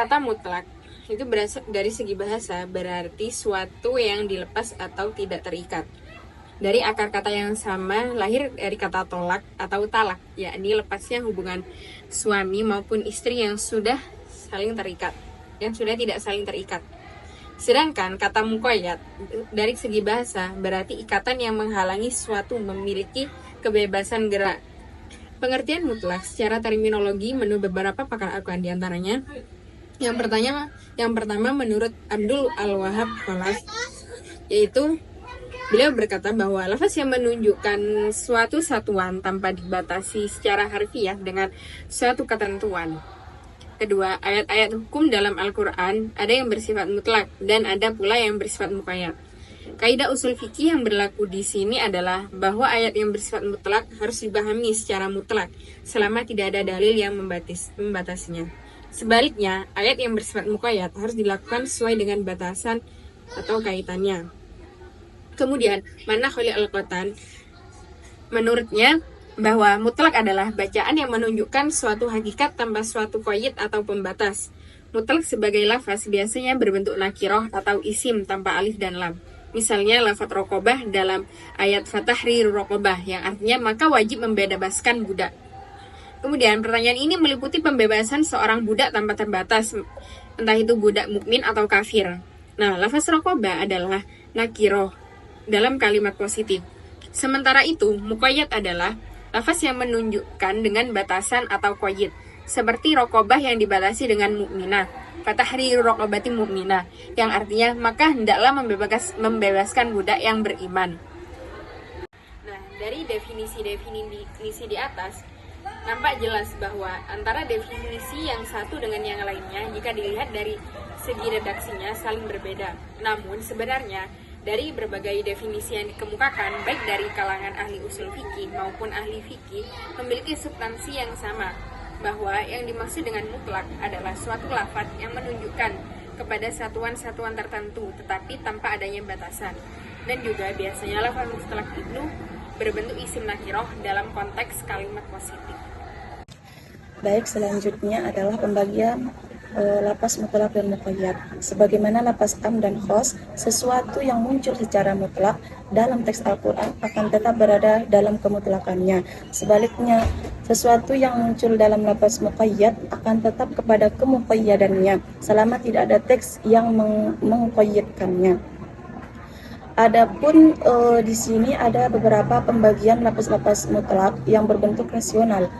Kata mutlak itu berasal dari segi bahasa berarti suatu yang dilepas atau tidak terikat. Dari akar kata yang sama lahir dari kata tolak atau talak, yakni lepasnya hubungan suami maupun istri yang sudah tidak saling terikat. Sedangkan kata muqayyad dari segi bahasa berarti ikatan yang menghalangi suatu memiliki kebebasan gerak. Pengertian mutlak secara terminologi menurut beberapa pakar Al-Quran diantaranya yang pertama menurut Abdul Al-Wahhab Khalaf, yaitu beliau berkata bahwa lafaz yang menunjukkan suatu satuan tanpa dibatasi secara harfiah dengan suatu ketentuan. Kedua, ayat-ayat hukum dalam Al-Quran ada yang bersifat mutlak dan ada pula yang bersifat muqayyad. Kaidah usul fikih yang berlaku di sini adalah bahwa ayat yang bersifat mutlak harus dipahami secara mutlak selama tidak ada dalil yang membatasinya. Sebaliknya, ayat yang bersifat muqayyad harus dilakukan sesuai dengan batasan atau kaitannya. Kemudian, Mana Khalil Al-Qattan menurutnya bahwa mutlak adalah bacaan yang menunjukkan suatu hakikat tanpa suatu qayyid atau pembatas. Mutlak sebagai lafaz biasanya berbentuk nakiroh atau isim tanpa alif dan lam. Misalnya lafaz rokobah dalam ayat Fatahrir Rokobah yang artinya maka wajib membebaskan budak. Kemudian pertanyaan ini meliputi pembebasan seorang budak tanpa terbatas, entah itu budak mukmin atau kafir. Nah, lafaz rokobah adalah nakiroh dalam kalimat positif. Sementara itu, muqayyad adalah lafaz yang menunjukkan dengan batasan atau qayyid, seperti rokobah yang dibatasi dengan mukminah, fatahriru rokobati mukminah, yang artinya maka hendaklah membebaskan budak yang beriman. Nah, dari definisi di atas, nampak jelas bahwa antara definisi yang satu dengan yang lainnya jika dilihat dari segi redaksinya saling berbeda. Namun sebenarnya dari berbagai definisi yang dikemukakan baik dari kalangan ahli usul fikih maupun ahli fikih memiliki substansi yang sama, bahwa yang dimaksud dengan mutlak adalah suatu lafaz yang menunjukkan kepada satuan-satuan tertentu tetapi tanpa adanya batasan. Dan juga biasanya lafaz mutlak itu berbentuk isim nakiroh dalam konteks kalimat positif. Baik, selanjutnya adalah pembagian lapas mutlak dan muqayyad. Sebagaimana lapas am dan khos, sesuatu yang muncul secara mutlak dalam teks Al-Quran akan tetap berada dalam kemutlakannya. Sebaliknya, sesuatu yang muncul dalam lapas muqayyad akan tetap kepada kemuqayyadannya selama tidak ada teks yang mengqayyadkannya. Adapun di sini ada beberapa pembagian lapas-lapas mutlak yang berbentuk rasional.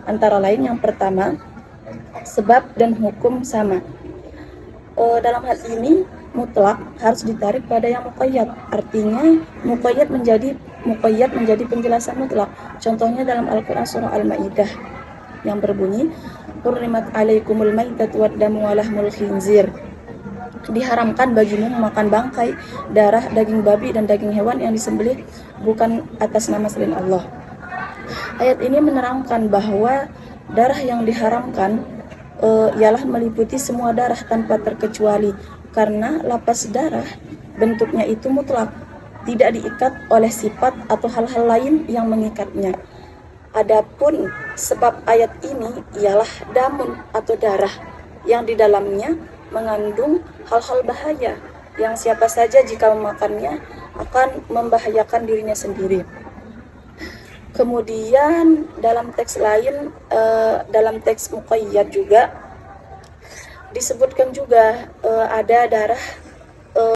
Antara lain yang pertama, sebab dan hukum sama. Dalam hal ini mutlak harus ditarik pada yang muqayyad. Artinya muqayyad menjadi penjelasan mutlak. Contohnya dalam Al-Quran surah Al-Maidah yang berbunyi, "Hurrimat 'alaikumul maitatu wad-damu wa lahmul khinzir." Diharamkan bagimu memakan bangkai, darah, daging babi dan daging hewan yang disembelih bukan atas nama selain Allah. Ayat ini menerangkan bahwa darah yang diharamkan ialah meliputi semua darah tanpa terkecuali, karena lapas darah bentuknya itu mutlak, tidak diikat oleh sifat atau hal-hal lain yang mengikatnya. Adapun sebab ayat ini ialah damun atau darah yang di dalamnya mengandung hal-hal bahaya yang siapa saja jika memakannya akan membahayakan dirinya sendiri. Kemudian dalam teks lain, dalam teks muqayyad juga disebutkan juga ada darah